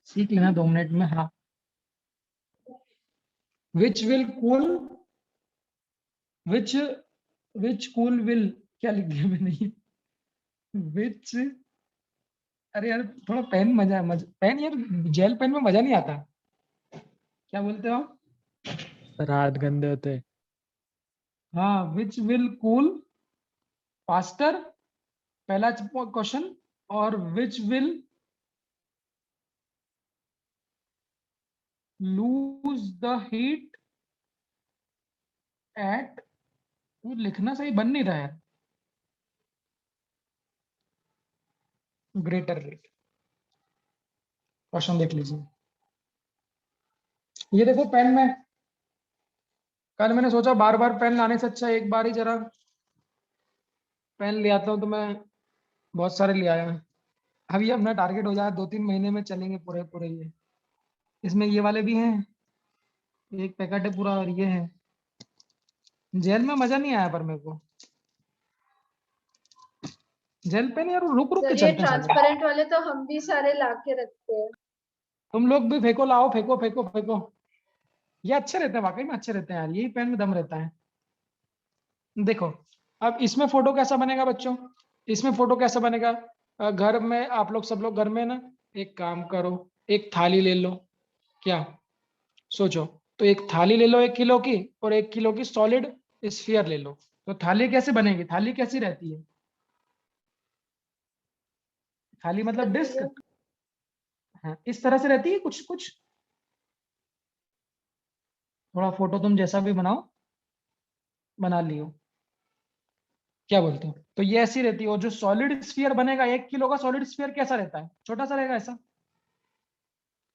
सीख लेना 2 मिनट में। हाँ, विच will cool, which cool will, क्या लिख दिया मैंने ये, विच, अरे यार थोड़ा पेन पेन यार, जेल पेन में मजा नहीं आता। क्या बोलते हो? सर हाथ गंदे होते हैं। हाँ, विच विल कूल फास्टर, पहला क्वेश्चन। और which will lose the heat eight, वो लिखना सही बन नहीं रहा है, ग्रेटर रेट। क्वेश्चन देख लीजिए, ये देखो पेन में, कल मैंने सोचा बार बार पेन लाने से अच्छा एक बार ही जरा पेन ले आता हूँ, तो मैं बहुत सारे ले आया। अब ये अपना टारगेट हो जाए, 2-3 महीने में चलेंगे पूरे पूरे ये। इसमें ये वाले भी हैं, एक पैकेट है पूरा, और ये है। जेल में मजा नहीं आया पर मेरे को, जेल पेन यार रुक रुक के सर ये चलते हैं साले। ट्रांसपेरेंट वाले तो हम भी सारे ला के रखते हैं। तुम लोग भी फेंको, लाओ, फेंको फेंको फेंको। ये अच्छे रहते हैं, वाकई में अच्छे रहते हैं यार, यही पेन में दम रहता है। देखो, अब इसमें फोटो कैसा बनेगा बच्चों, इसमें फोटो कैसा बनेगा? घर में आप लोग सब लोग घर में ना, एक काम करो, एक थाली ले लो। क्या सोचो, तो एक थाली ले लो 1 किलो की, और 1 किलो की सॉलिड स्फीयर ले लो। तो थाली कैसे बनेगी? थाली कैसी रहती है? थाली मतलब डिस्क। हाँ, इस तरह से रहती है कुछ कुछ। थोड़ा फोटो तुम जैसा भी बनाओ, बना लियो। क्या बोलते हो? तो ये ऐसी रहती है, और जो सॉलिड स्फीयर बनेगा, 1 किलो का सॉलिड स्फीयर कैसा रहता है? छोटा सा रहेगा ऐसा।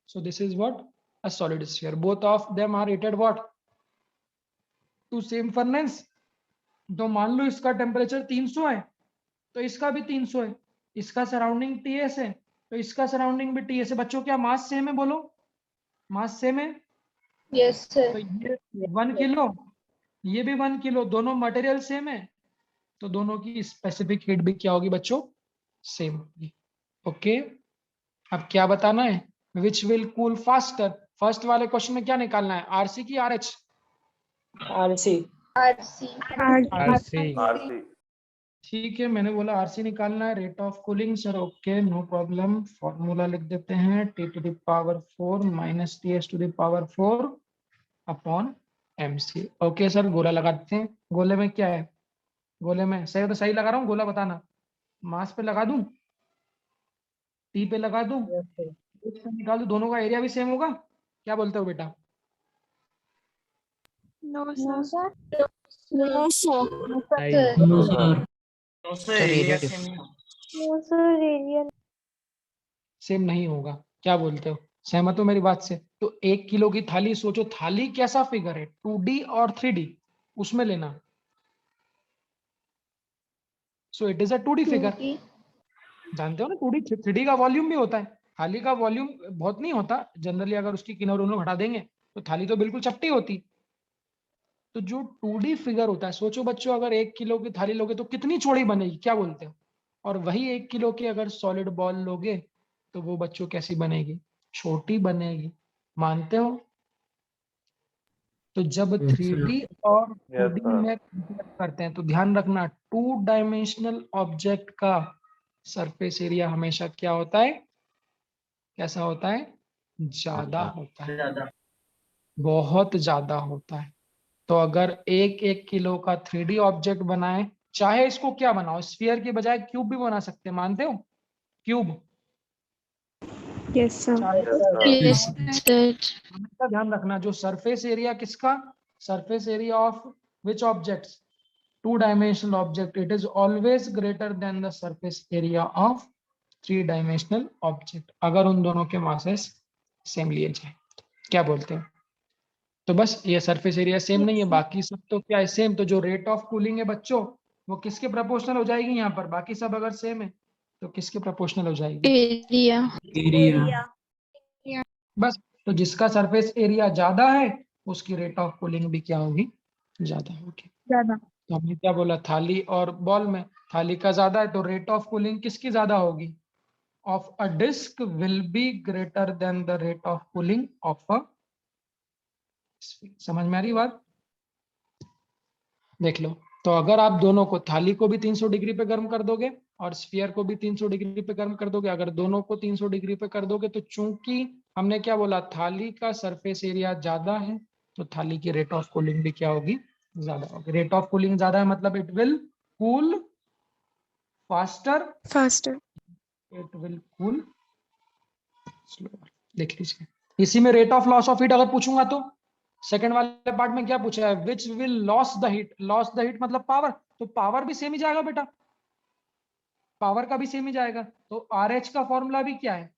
So this is what a solid sphere. Both of them are rated what to same furnace. तो मान लो इसका टेम्परेचर 300 है, तो इसका भी 300 है। इसका सराउंडिंग टीएस है, तो इसका सराउंडिंग भी टीएस है। बच्चों क्या मास सेम है? बोलो, मास सेम है। यस तो सर। ये 1 किलो, ये भी 1 किलो, दोनों मटेरियल सेम है, तो दोनों की स्पेसिफिक हीट भी क्या होगी बच्चों? सेम होगी। ओके, अब क्या बताना है? Which will cool faster. First वाले क्वेश्चन में क्या निकालना है, आरसी की RH? RC. RC. RC. RC. ठीक है, मैंने बोला आरसी निकालना है, rate of cooling. Sir okay, no problem. Formula लिख देते हैं, T to the power 4 minus T S to the power 4 upon MC. Okay sir, गोला लगा देते हैं। गोले में क्या है? गोले में सही तो सही लगा रहा हूँ, गोला बताना। मास पे लगा दूं, टी पे लगा दूं, H पे निकाल दूं, दोनों का एरिया भी सेम होगा? क्या बोलते हो बेटा? No sir. No sir. नहीं। सेम नहीं होगा। क्या बोलते हो, सहमत हो मेरी बात से? तो 1 किलो की थाली, सोचो थाली कैसा फिगर है, 2D और 3D, उसमें लेना। So it is a 2D figure. जानते हो ना, 2D 3D का वॉल्यूम भी होता है। थाली का वॉल्यूम बहुत नहीं होता जनरली, अगर उसकी किनारों को हटा देंगे तो थाली तो बिल्कुल चपटी होती। तो जो 2D फिगर होता है, सोचो बच्चों, अगर 1 किलो की थाली लोगे तो कितनी चौड़ी बनेगी? क्या बोलते हो? और वही 1 किलो की अगर सॉलिड बॉल लोगे, तो वो बच्चों कैसी बनेगी? छोटी बनेगी। मानते हो? तो जब 3D और यस 2D सर। में कंपेयर करते हैं, तो ध्यान रखना, 2 डायमेंशनल ऑब्जेक्ट का सरफेस एरिया हमेशा क्या होता है? कैसा होता है? ज्यादा होता है, बहुत ज्यादा होता है। तो अगर 1-1 किलो का 3D ऑब्जेक्ट बनाए, चाहे इसको क्या बनाओ, स्फीयर के बजाय क्यूब भी बना सकते हैं, मानते हो? Cube. Yes sir. Yes sir. हमेशा ध्यान रखना, जो सरफेस एरिया किसका, surface area of which objects, 2 dimensional object, it is always greater than the surface area of 3 dimensional object, अगर उन दोनों के मासेस सेम लिए जाए। क्या बोलते हैं? तो बस ये सरफेस एरिया सेम नहीं है, बाकी सब तो क्या है? सेम। तो जो रेट ऑफ कूलिंग है बच्चों, वो किसके प्रोपोर्शनल हो जाएगी? यहाँ पर बाकी सब अगर सेम है तो किसके प्रोपोर्शनल हो जाएगी? एरिया। बस, तो जिसका सरफेस एरिया ज्यादा है, उसकी रेट ऑफ कूलिंग भी क्या होगी? ज्यादा होगी। ज्यादा। तो हमने क्या बोला, थाली और बॉल में थाली का ज्यादा है, तो रेट ऑफ कूलिंग किसकी ज्यादा होगी? of a disk will be greater than the rate of cooling of a sphere. समझ में आ रही बात? देख लो, तो अगर आप दोनों को, थाली को भी 300 डिग्री पे गर्म कर दोगे और स्फीयर को भी 300 डिग्री पे गर्म कर दोगे, अगर दोनों को 300 डिग्री पे कर दोगे, तो चूंकि हमने क्या बोला, थाली का सरफेस एरिया ज्यादा है, तो थाली की रेट ऑफ कूलिंग भी क्या होगी, ज्यादा होगी। रेट ऑफ कूलिंग ज्यादा है मतलब it will cool faster, Faster. It will cool slower. देख लीजिए, इसी में rate of loss of heat अगर पूछूंगा तो सेकंड वाले पार्ट में क्या पूछा है, which will lose the heat. Loss the heat मतलब पावर, तो पावर भी सेम ही जाएगा बेटा, पावर का भी सेम ही जाएगा। तो आर एच का फॉर्मूला भी क्या है,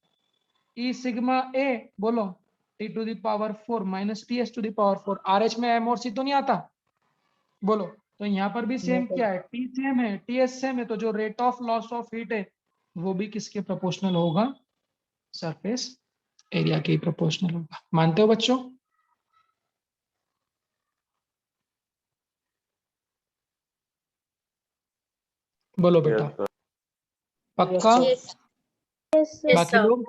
ई सिग्मा ए, बोलो, T to the power 4 minus T S to the power 4। R H में एम और सी तो नहीं आता, बोलो। तो यहाँ पर भी सेम क्या है, टी सेम है, टी एस सेम है, तो जो rate of loss of heat है वो भी किसके प्रोपोर्शनल होगा, सरफेस एरिया के प्रोपोर्शनल होगा। मानते हो बच्चों? बोलो बेटा, पक्का? Yes. बाकी लोग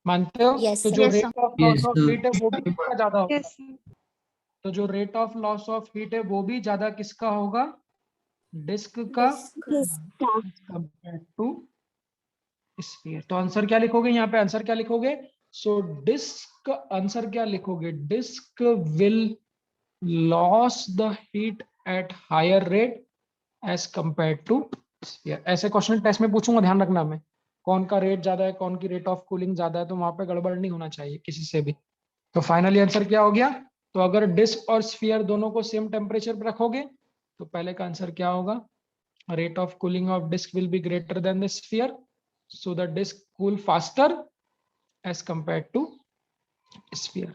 मानते हो? Yes, तो sir. जो Yes, rate of loss of heat है वो भी किसका ज्यादा होगा, Yes, sir. तो जो rate of loss of heat है वो भी ज्यादा किसका होगा, डिस्क का, कंपेयर टू स्फीयर। तो आंसर क्या लिखोगे यहाँ पे, आंसर क्या लिखोगे, सो डिस्क, आंसर क्या लिखोगे, disc will lose the heat at higher rate as compare to sphere. ऐसे क्वेश्चन टेस्ट में पूछूंगा, ध्यान रखना, मैं कौन का रेट ज्यादा है, कौन की रेट ऑफ कूलिंग ज्यादा है, तो वहां पे गड़बड़ नहीं होना चाहिए किसी से भी। तो फाइनली आंसर क्या हो गया, तो अगर डिस्क और स्फीयर दोनों को सेम टेम्परेचर पर रखोगे तो पहले का आंसर क्या होगा, rate of cooling of disk will be greater than the sphere, so the disk cool faster as compared to sphere।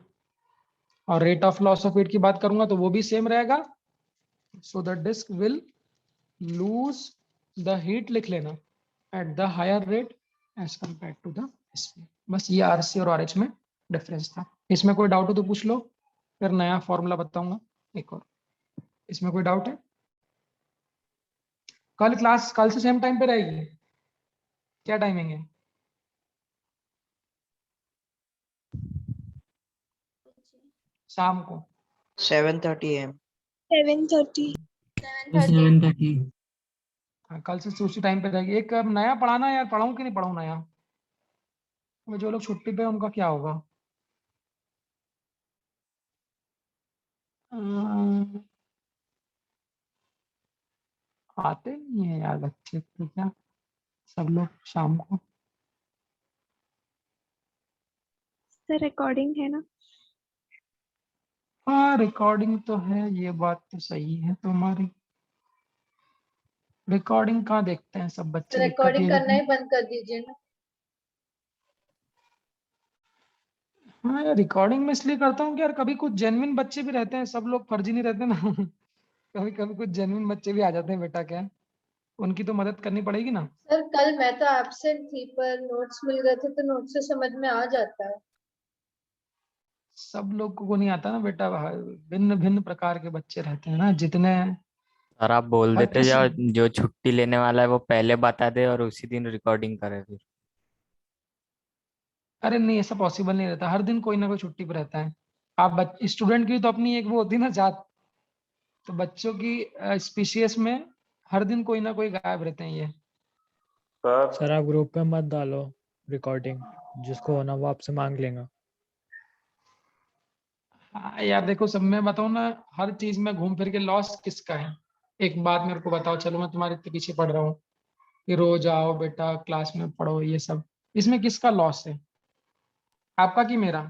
और rate of loss of heat की बात करूंगा तो वो भी सेम रहेगा, so the disc will lose the heat, लिख लेना, at the higher rate as compare to the sphere. बस ये आरसी और आरएच में डिफरेंस था। इसमें कोई डाउट हो तो पूछ लो, फिर नया फॉर्मूला बताऊंगा एक और। इसमें कोई डाउट है? कल क्लास कल से सेम टाइम पे रहेगी, क्या टाइमिंग है? शाम को 7:30 AM। 7:30. 7:30। हाँ, कल से उसी टाइम पे रहेगी। एक अब नया पढ़ाना यार, पढ़ाऊं कि नहीं पढ़ाऊं नया? वो जो लोग छुट्टी पे हैं, उनका क्या होगा? अम्म, आते नहीं है यार बच्चे तो, क्या सब लोग शाम को। The recording है ना? हाँ रिकॉर्डिंग तो है, ये बात तो सही है तुम्हारी। रिकॉर्डिंग कहाँ देखते हैं सब बच्चे, दिक्कत रिकॉर्डिंग ये करना है। ही बंद कर दीजिए ना। हाँ यार, रिकॉर्डिंग में इसलिए करता हूँ कि यार कभी कुछ जेन्युइन बच्चे भी रहते हैं, सब लोग फर्जी नहीं रहते ना। कभी कभी कुछ जेन्युइन बच्चे भी आ जाते हैं बेटा, क्या उनकी तो मदद करनी पड़ेगी ना। सर कल मैं तो एब्सेंट थी पर नोट्स मिल गए थे तो नोट्स से समझ में आ जाता है। सब लोग को नहीं आता ना बेटा, भिन्न भिन्न प्रकार के बच्चे रहते हैं ना, जितने और आप बोल हर देते किसी। जाओ, जो छुट्टी लेने वाला है वो पहले बता दे और उसी दिन रिकॉर्डिंग करे फिर। अरे नहीं, ऐसा पॉसिबल नहीं रहता, हर दिन कोई ना कोई छुट्टी पे रहता है। आप स्टूडेंट की तो अपनी एक वो होती है ना जात, तो बच्चों की स्पीशीज में हर दिन कोई ना कोई गायब रहते हैं ये। सर आप ग्रुप में मत डालो रिकॉर्डिंग, जिसको होना वो आपसे मांग लेगा। हाँ यार देखो, सब मैं बताऊँ ना, हर चीज में घूम फिर के लॉस किसका है, एक बात मेरे को बताओ। चलो मैं तुम्हारे इतने पीछे पढ़ रहा हूँ कि रोज आओ बेटा क्लास में पढ़ो ये सब, इसमें किसका लॉस है, आपका कि मेरा?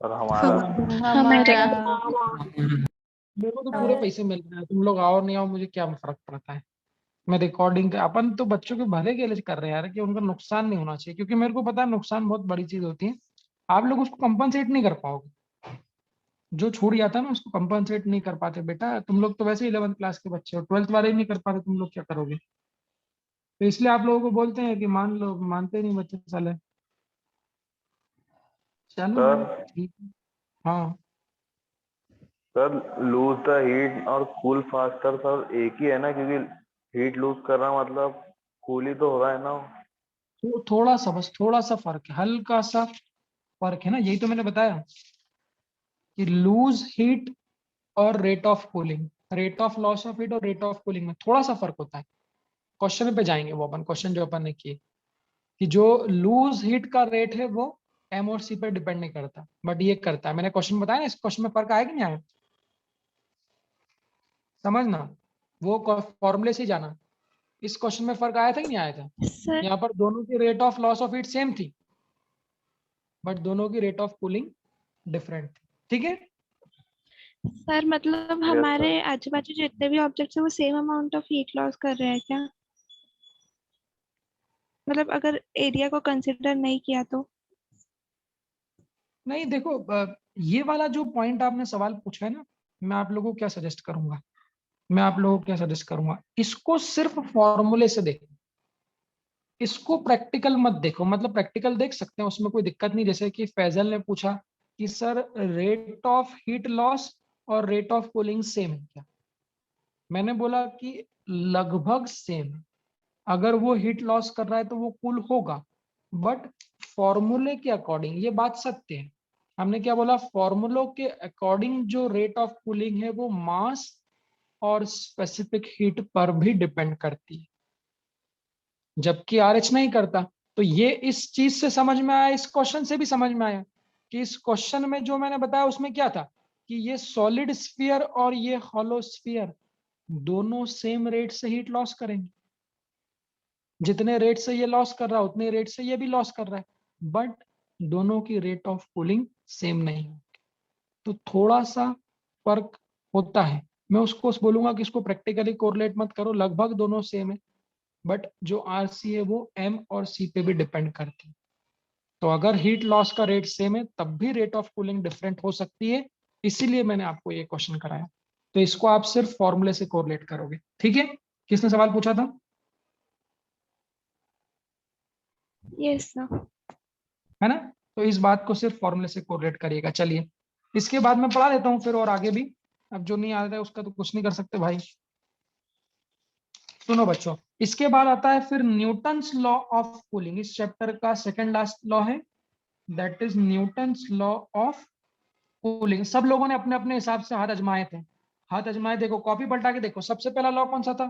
और हमारा हमारा. मेरे को तो पूरे पैसे मिल रहे हैं, तुम लोग आओ नहीं आओ मुझे क्या फर्क पड़ता है। मैं रिकॉर्डिंग का, अपन तो बच्चों के भले के लिए कर रहे हैं यार, कि उनका नुकसान नहीं होना चाहिए, क्योंकि मेरे को पता है नुकसान बहुत बड़ी चीज होती है। आप लोग उसको कंपनसेट नहीं कर पाओगे, जो छूट जाता है ना उसको कंपनसेट नहीं कर पाते बेटा। तुम लोग तो वैसे 11th क्लास के बच्चे हो, 12th वाले ही नहीं कर पाते, तुम लोग क्या करोगे? तो इसलिए आप लोगों को बोलते हैं कि मान लो, मानते नहीं बच्चे साले। चलो सर ठीक है। हाँ सर लूज द हीट और कूल फास्टर सर एक ही है ना, क्योंकि हीट लूज करना मतलब कूल ही तो हो रहा है ना। थोड़ा सा, बस थोड़ा सा फर्क है, हल्का सा फर्क है ना, यही तो मैंने बताया कि लूज हीट और rate of cooling, rate of loss of heat और रेट ऑफ कूलिंग में थोड़ा सा फर्क होता है। क्वेश्चन पे जाएंगे वो अपन, क्वेश्चन जो अपन ने किए कि जो लूज हीट का रेट है वो एम और सी पर डिपेंड नहीं करता, बट ये करता है। मैंने क्वेश्चन बताया ना, इस क्वेश्चन में फर्क आया कि नहीं आया, समझना, वो फॉर्मूले से ही जाना। इस क्वेश्चन में फर्क आया था कि नहीं आया था? सर यहाँ पर दोनों की rate of loss of heat same थी, बट दोनों की रेट ऑफ कूलिंग डिफरेंट थी। ठीक है, सर मतलब Yes, हमारे sir. आजू बाजू जितने भी ऑब्जेक्ट्स हैं वो same amount of heat loss कर रहे हैं क्या? मतलब अगर एरिया को कंसिडर नहीं किया तो? नहीं देखो, ये वाला जो पॉइंट आपने सवाल पूछा है ना, मैं आप लोगों को क्या सजेस्ट करूंगा, इसको सिर्फ फॉर्मूले से देखो, इसको प्रैक्टिकल मत देखो। मतलब प्रैक्टिकल देख सकते हैं, उसमें कोई दिक्कत नहीं। जैसे कि फैजल ने पूछा कि sir rate of heat loss और रेट ऑफ कूलिंग सेम है क्या? मैंने बोला कि लगभग सेम है। अगर वो हीट लॉस कर रहा है तो वो कूल होगा, बट फॉर्मूले के अकॉर्डिंग ये बात सत्य है। हमने क्या बोला, फॉर्मूलों के अकॉर्डिंग जो रेट ऑफ कूलिंग है वो मास और स्पेसिफिक हीट पर भी डिपेंड करती है, जबकि आरएच नहीं करता। तो ये इस चीज से समझ में आया, इस क्वेश्चन से भी समझ में आया कि इस क्वेश्चन में जो मैंने बताया उसमें क्या था कि ये सॉलिड स्फीयर और ये हॉलो स्फीयर दोनों सेम रेट से हीट लॉस करेंगे। जितने रेट से ये लॉस कर रहा है उतने रेट से ये भी लॉस कर रहा है, बट दोनों की रेट ऑफ कूलिंग सेम नहीं है। तो थोड़ा सा फर्क होता है। मैं उसको बोलूंगा कि इसको प्रैक्टिकली कोरिलेट मत करो, लगभग दोनों सेम है, बट जो आरसी है वो एम और सी पे भी डिपेंड करती है। तो अगर हीट लॉस का रेट सेम है तब भी रेट ऑफ कूलिंग डिफरेंट हो सकती है, इसीलिए मैंने आपको ये क्वेश्चन कराया। तो इसको आप सिर्फ फॉर्मूले से कोरिलेट करोगे। ठीक है, किसने सवाल पूछा था? Yes sir. है ना? तो इस बात को सिर्फ फॉर्मूले से कोरिलेट करिएगा। चलिए, इसके बाद मैं पढ़ा देता हूँ फिर और आगे भी। अब जो नहीं आता है उसका तो कुछ नहीं कर सकते भाई। सुनो बच्चों, इसके बाद आता है फिर न्यूटन्स लॉ ऑफ कूलिंग। इस चैप्टर का सेकंड लास्ट लॉ है, that is Newton's law of cooling. सब लोगों ने अपने अपने हिसाब से हाथ आजमाए थे, हाथ आजमाए। देखो, कॉपी पलटा के देखो, सबसे पहला लॉ कौन सा था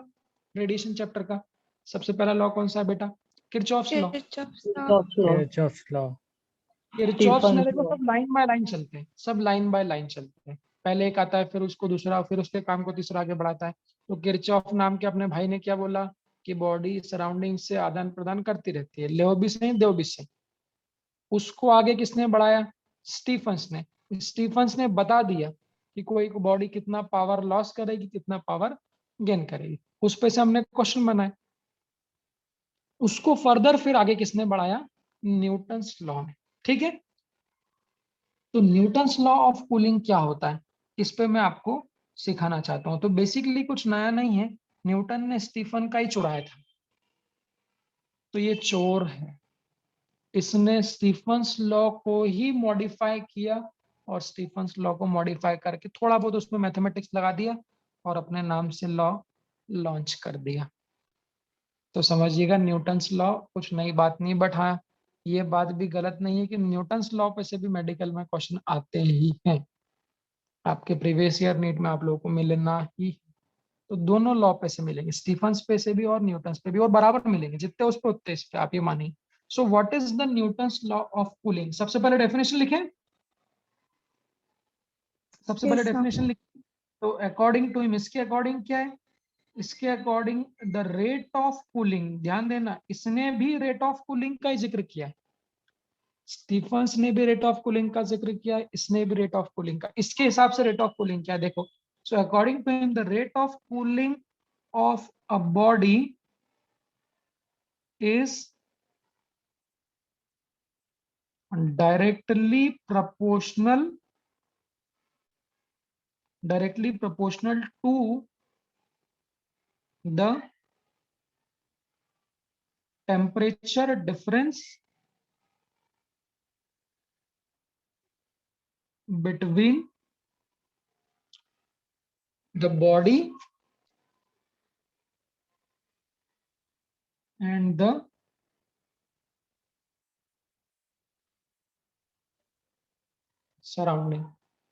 रेडिएशन चैप्टर का? सबसे पहला लॉ कौन सा है बेटा? Kirchhoff's law. Kirchhoff's law. Kirchhoff's law. Kirchhoff's में देखो सब लाइन बाय लाइन चलते हैं, सब लाइन बाय लाइन चलते हैं। पहले एक आता है, फिर उसको दूसरा, फिर उसके काम को तीसरा आगे बढ़ाता है। तो किरचॉफ नाम के अपने भाई ने क्या बोला कि बॉडी सराउंडिंग से आदान प्रदान करती रहती है, लेव भी सही देव भी सही। उसको आगे किसने बढ़ाया? स्टीफंस ने। स्टीफंस ने बता दिया कि कोई बॉडी कितना पावर लॉस करेगी, कितना पावर गेन करेगी। उस पे से हमने क्वेश्चन बनाए। उसको फर्दर फिर आगे किसने बढ़ाया? न्यूटन्स लॉ ने। ठीक है, तो न्यूटन्स लॉ ऑफ कूलिंग क्या होता है, इस पे मैं आपको सिखाना चाहता हूं। तो बेसिकली कुछ नया नहीं है, न्यूटन ने स्टीफन का ही चुराया था। तो ये चोर है, इसने स्टीफन्स लॉ को ही मॉडिफाई किया, और स्टीफन्स लॉ को मॉडिफाई करके थोड़ा बहुत उसमें मैथमेटिक्स लगा दिया और अपने नाम से लॉ लॉन्च कर दिया। तो समझिएगा, न्यूटन्स लॉ कुछ नई बात नहीं, बट हाँ ये बात भी गलत नहीं है कि न्यूटन्स लॉ पे से भी मेडिकल में क्वेश्चन आते ही हैं। आपके प्रीवियस ईयर नीट में आप लोगों को मिलना ही, तो दोनों लॉ पे से मिलेंगे, स्टीफन्स पे से भी और न्यूटन्स पे भी, और बराबर मिलेंगे, जितने उस पे उतने इस पे, आप ये मानिए। So what is the Newton's law of cooling? सबसे पहले डेफिनेशन लिखें, सबसे पहले यस सर। डेफिनेशन लिखें। तो अकॉर्डिंग टू हिम, इसके अकॉर्डिंग क्या है? इसके according the rate of cooling, ध्यान देना, इसने भी रेट ऑफ कूलिंग का जिक्र किया है। स्टीफंस ने भी रेट ऑफ कूलिंग का जिक्र किया है, इसने भी रेट ऑफ कूलिंग का। इसके हिसाब से रेट ऑफ कूलिंग क्या है देखो। So according to him the rate of cooling of a body is directly proportional to the temperature difference between the body and the surrounding,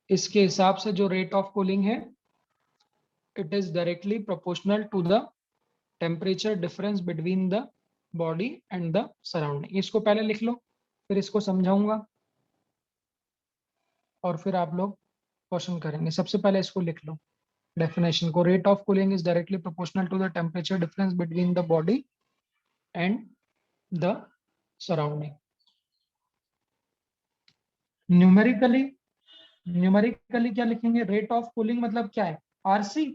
इसके हिसाब से जो रेट ऑफ कूलिंग है it is directly proportional to the temperature difference between the body and the surrounding. इसको पहले लिख लो, फिर इसको समझाऊंगा और फिर आप लोग क्वेश्चन करेंगे। सबसे पहले इसको लिख लो डेफिनेशन को, rate of cooling is directly proportional to the temperature difference between the body and the surrounding. Numerically क्या लिखेंगे, रेट ऑफ कूलिंग मतलब क्या है, आरसी।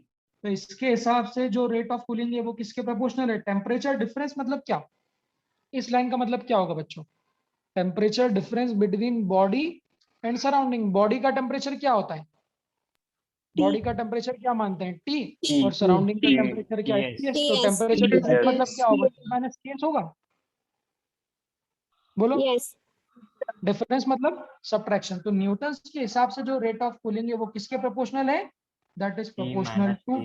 तो इसके हिसाब से जो रेट ऑफ कूलिंग है वो किसके प्रोपोर्शनल है, टेम्परेचर डिफरेंस मतलब क्या, इस लाइन का मतलब क्या होगा बच्चों, temperature difference between body and surrounding. Body का टेम्परेचर क्या होता है, बॉडी का टेम्परेचर क्या मानते हैं, टी, और सराउंडिंग का टेम्परेचर क्या है, TS। तो टेम्परेचर डिफरेंस मतलब क्या होगा, माइनस TS होगा, बोलो। डिफरेंस मतलब सब्ट्रैक्शन। तो न्यूटन्स के हिसाब से जो रेट ऑफ कूलिंग है वो किसके प्रोपोर्शनल है, that is proportional to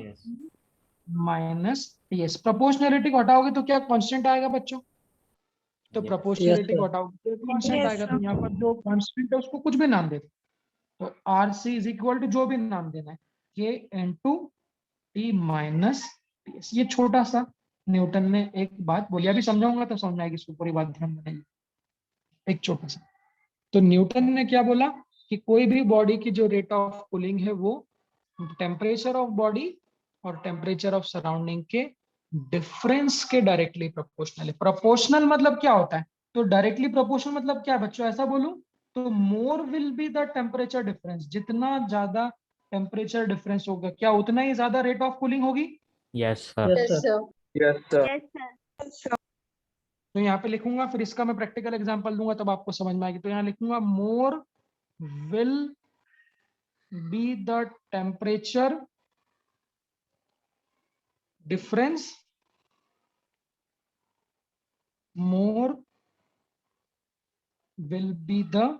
minus TS। Proportionality को हटाओगे तो क्या कांस्टेंट आएगा बच्चों, तो प्रोपोर्शनलिटी को हटाओगे तो कांस्टेंट आएगा। तो यहाँ पर जो कांस्टेंट है उसको कुछ भी नाम दे दो, तो RC इज इक्वल टू जो भी नाम देना है K into T minus TS। ये छोटा सा न्यूटन ने एक बात बोली, अभी समझाऊंगा तो समझ आएगी, इसको पूरी बात ध्यान में नहीं, एक छोटा सा। तो न्यूटन ने क्या बोला कि कोई भी बॉडी की जो रेट ऑफ कूलिंग है वो टेम्परेचर ऑफ बॉडी और टेम्परेचर ऑफ सराउंडिंग के डिफरेंस के डायरेक्टली प्रोपोर्शनल है। प्रोपोर्शनल मतलब क्या होता है, तो डायरेक्टली प्रोपोर्शनल मतलब क्या है बच्चों, ऐसा बोलूं तो more will be the temperature difference, जितना ज्यादा टेम्परेचर डिफरेंस होगा क्या उतना ही ज्यादा रेट ऑफ कूलिंग होगी। Yes sir. Yes, sir. तो यहाँ पे लिखूंगा, फिर इसका मैं प्रैक्टिकल एग्जांपल दूंगा तब आपको समझ में आएगी। तो यहाँ लिखूंगा more will be the temperature difference, more will be the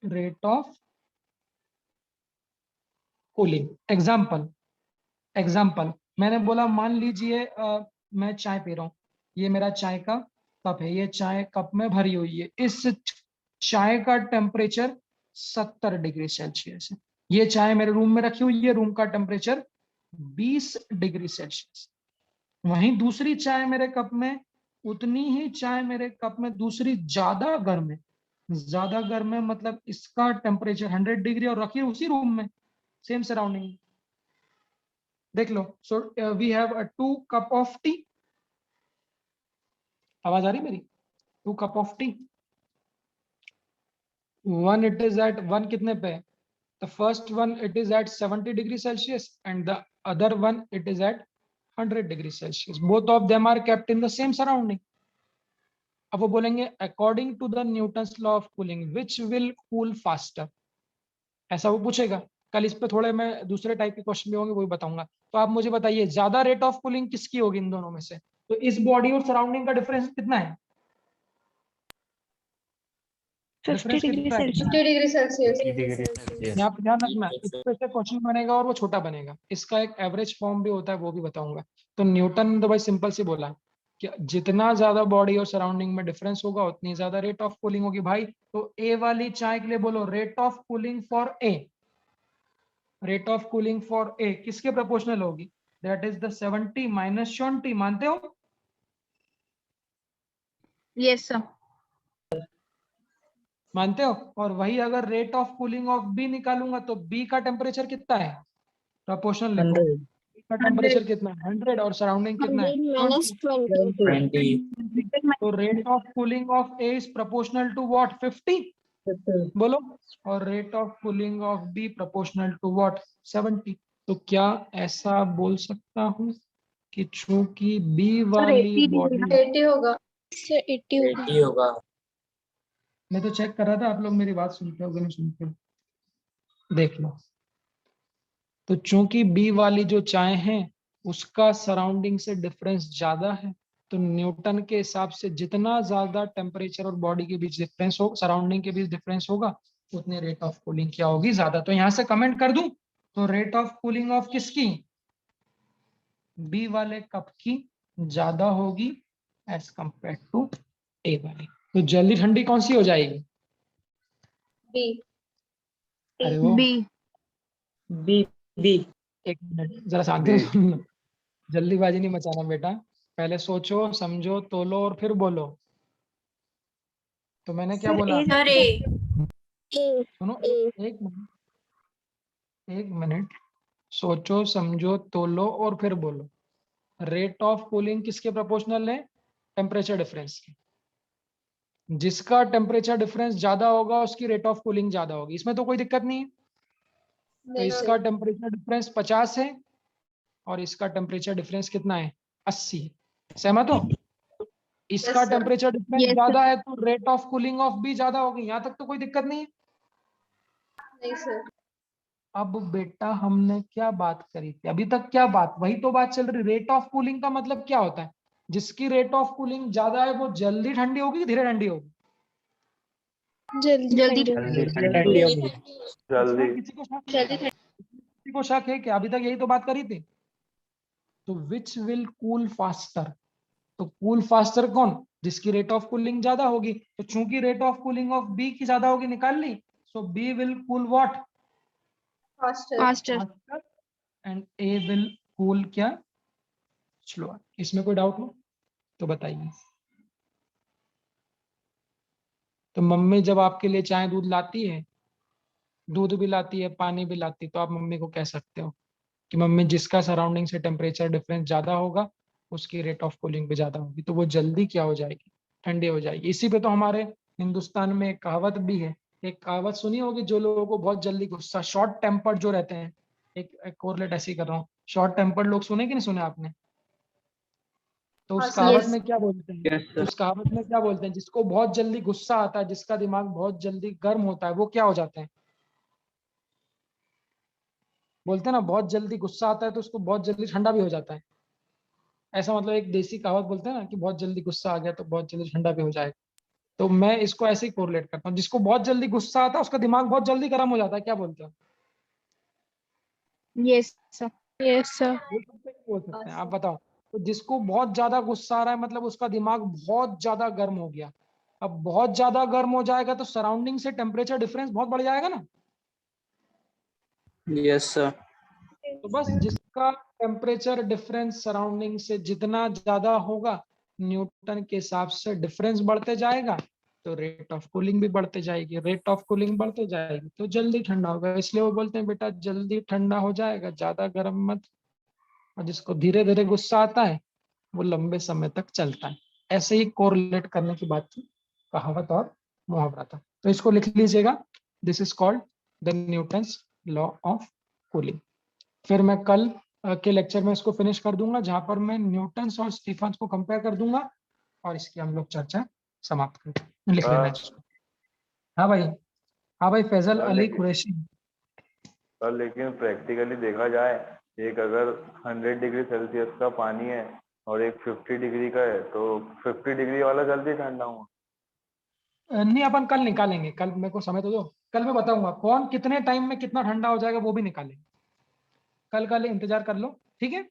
rate of cooling। Example मैंने बोला, मान लीजिए मैं चाय पी रहा हूँ, ये मेरा चाय का कप है, ये चाय कप में भरी हुई है, इस चाय का टेम्परेचर 70 डिग्री सेल्सियस है। ये चाय मेरे रूम में रखी हुई है, रूम का टेम्परेचर 20 डिग्री सेल्सियस। वहीं दूसरी चाय मेरे कप में, उतनी ही चाय मेरे कप में दूसरी ज्यादा गर्म है, ज्यादा गर्म है मतलब इसका टेम्परेचर 100 डिग्री और रखी है उसी रूम में, सेम सराउंडिंग। देख लो, so we have a 2 cup of tea. आवाज आ रही मेरी, 2 cup of tea, one it is at, one कितने पे है, the first one it is at 70 degree Celsius and the other one it is at 100 degree Celsius. Both of them are kept in the same surrounding. अब वो बोलेंगे according to the Newton's law of cooling which will cool faster, ऐसा वो पूछेगा। कल इस पे थोड़े मैं दूसरे टाइप के क्वेश्चन भी होंगे वही बताऊंगा। तो आप मुझे बताइए ज्यादा रेट ऑफ कूलिंग किसकी होगी इन दोनों में से, तो इस बॉडी और सराउंडिंग का डिफरेंस कितना है, 50 डिग्री कितना है? सेल्सियस। 50 degree Celsius. यहाँ पे ध्यान रखना, इस पे से क्वेश्चन बनेगा और वो छोटा बनेगा, इसका एक एवरेज फॉर्म भी होता है वो भी बताऊंगा। तो न्यूटन ने तो भाई सिंपल सी बोला कि जितना ज्यादा बॉडी और सराउंडिंग में डिफरेंस होगा उतनी ज्यादा रेट ऑफ कूलिंग होगी भाई। तो ए वाली चाय के लिए बोलो rate of cooling for a, rate of cooling for a किसके प्रोपोर्शनल होगी, दैट इज द 70 माइनस 20। मानते हो, यस सर। मानते हो। और वही अगर rate of cooling of B निकालूंगा तो बी का टेम्परेचर कितना है, प्रोपोर्शनल लिखो, बी का टेम्परेचर कितना है 100 और सराउंडिंग कितना है 20। तो rate of cooling of A is proportional to what 50 बोलो, और rate of cooling of B proportional to what 70। तो क्या ऐसा बोल सकता हूँ कि चूंकि बी वाली बॉडी, 80 होगा सर 80 होगा। मैं तो चेक कर रहा था आप लोग मेरी बात सुनते हो कि नहीं सुनते हो, देख लो। तो चूंकि बी वाली जो चाय है उसका सराउंडिंग से डिफरेंस ज्यादा है, तो न्यूटन के हिसाब से जितना ज्यादा टेम्परेचर और बॉडी के बीच डिफरेंस हो, सराउंडिंग के बीच डिफरेंस होगा, उतने रेट ऑफ कूलिंग क्या होगी ज्यादा। तो यहां से कमेंट कर दूं, तो रेट ऑफ कूलिंग ऑफ किसकी, बी वाले कप की ज्यादा होगी एज कंपेयर टू ए वाली। तो जल्दी ठंडी कौन सी हो जाएगी, बी। अरे वो बी। B B. एक मिनट जरा शांति से सुन लो। जल्दीबाजी नहीं मचाना बेटा, पहले सोचो समझो तोलो और फिर बोलो। तो मैंने क्या सर बोला? ए सर ए। सुनो एक मिनट, एक मिनट। सोचो समझो तोलो और फिर बोलो। रेट ऑफ कूलिंग किसके प्रोपोर्शनल है? टेम्परेचर डिफरेंस के। जिसका टेम्परेचर डिफरेंस ज्यादा होगा उसकी रेट ऑफ कूलिंग ज्यादा होगी, इसमें तो कोई दिक्कत नहीं है। तो नहीं इसका सर। टेम्परेचर डिफरेंस 50 है और इसका टेम्परेचर डिफरेंस कितना है? 80 है। सहमत हो? इसका Yes, sir. Temperature difference Yes, sir. ज्यादा है तो रेट ऑफ कूलिंग ऑफ भी ज्यादा होगी, यहाँ तक तो कोई दिक्कत नहीं है। नहीं सर। अब बेटा हमने क्या बात करी थी अभी तक? क्या बात, वही तो बात चल रही। रेट ऑफ कूलिंग का मतलब क्या होता है? जिसकी रेट ऑफ कूलिंग ज्यादा है वो जल्दी ठंडी होगी कि धीरे ठंडी होगी? जल्दी ठंडी होगी। जल्दी। इसमें किसी को शक है? किसी को शक है कि अभी तक यही तो बात करी थी। तो विच विल कूल फास्टर? तो कूल फास्टर कौन? जिसकी रेट ऑफ कूलिंग ज्यादा होगी। तो चूंकि rate of cooling of B की ज्यादा होगी, निकाल ली। So B will cool what? Faster. Faster. Faster. And A will cool क्या? स्लोअर। इसमें कोई डाउट हो तो बताइए। तो मम्मी जब आपके लिए चाय दूध लाती है, दूध भी लाती है पानी भी लाती है, तो आप मम्मी को कह सकते हो कि मम्मी जिसका सराउंडिंग से टेम्परेचर डिफरेंस ज्यादा होगा उसकी रेट ऑफ कूलिंग भी ज्यादा होगी, तो वो जल्दी क्या हो जाएगी? ठंडी हो जाएगी। इसी पे तो हमारे हिंदुस्तान में एक कहावत भी है। एक कहावत सुनी होगी, जो लोगों को बहुत जल्दी गुस्सा, शॉर्ट टेम्पर्ड जो रहते हैं, एक कोरिलेट ऐसे ही कर रहा हूँ, शॉर्ट टेम्पर्ड लोग सुने कि नहीं सुने आपने? तो हाँ उस सर। कहावत Yes. में क्या बोलते हैं? उस कहावत में क्या बोलते हैं? जिसको बहुत जल्दी गुस्सा आता है, जिसका दिमाग बहुत जल्दी गर्म होता है, वो क्या हो जाते हैं? बोलते हैं ना, बहुत जल्दी गुस्सा आता है तो उसको बहुत जल्दी ठंडा भी हो जाता है। ऐसा मतलब एक देसी कहावत बोलते हैं ना कि बहुत जल्दी गुस्सा आ गया तो बहुत जल्दी ठंडा भी हो जाएगा। तो मैं इसको ऐसे ही कोरिलेट करता हूँ, जिसको बहुत जल्दी गुस्सा आता है उसका दिमाग बहुत जल्दी गर्म हो जाता है। क्या बोलते हो? Yes, sir. Yes, sir. बोल सकते हैं कि बोल सकते हैं? आप बताओ। तो जिसको बहुत ज्यादा गुस्सा आ रहा है मतलब उसका दिमाग बहुत ज्यादा गर्म हो गया। अब बहुत ज्यादा गर्म हो जाएगा तो सराउंडिंग से टेम्परेचर डिफरेंस बहुत बढ़ जाएगा ना। Yes sir. तो बस जिसका टेम्परेचर डिफरेंस सराउंडिंग से जितना ज्यादा होगा, न्यूटन के हिसाब से डिफरेंस बढ़ते जाएगा, तो रेट ऑफ कूलिंग भी बढ़ते जाएगी। रेट ऑफ कूलिंग बढ़ते जाएगी तो जल्दी ठंडा होगा। इसलिए वो बोलते हैं बेटा जल्दी ठंडा हो जाएगा, ज्यादा गर्म मत। और जिसको धीरे धीरे गुस्सा आता है वो लंबे समय तक चलता है। ऐसे ही कोरिलेट करने की बात थी, कहावत और मुहावरा था। तो इसको लिख लीजिएगा, this is called the Newton's law of cooling. फिर मैं कल के लेक्चर में इसको फिनिश कर दूंगा, जहां पर मैं न्यूटन्स और स्टीफन्स को कंपेयर कर दूंगा और इसकी हम लोग चर्चा समाप्त कर देंगे। लिख लेना इसको। हाँ भाई, हाँ भाई फैजल अली कुरैशी। सर लेकिन प्रैक्टिकली देखा जाए, एक अगर 100 डिग्री सेल्सियस का पानी है और एक 50 डिग्री का है, तो 50 डिग्री वाला जल्दी ठंडा हुआ। नहीं, अपन कल निकालेंगे, कल मेरे को समय तो दो। कल मैं बताऊंगा कौन कितने टाइम में कितना ठंडा हो जाएगा, वो भी निकालेंगे। कल का लिए इंतजार कर लो, ठीक है।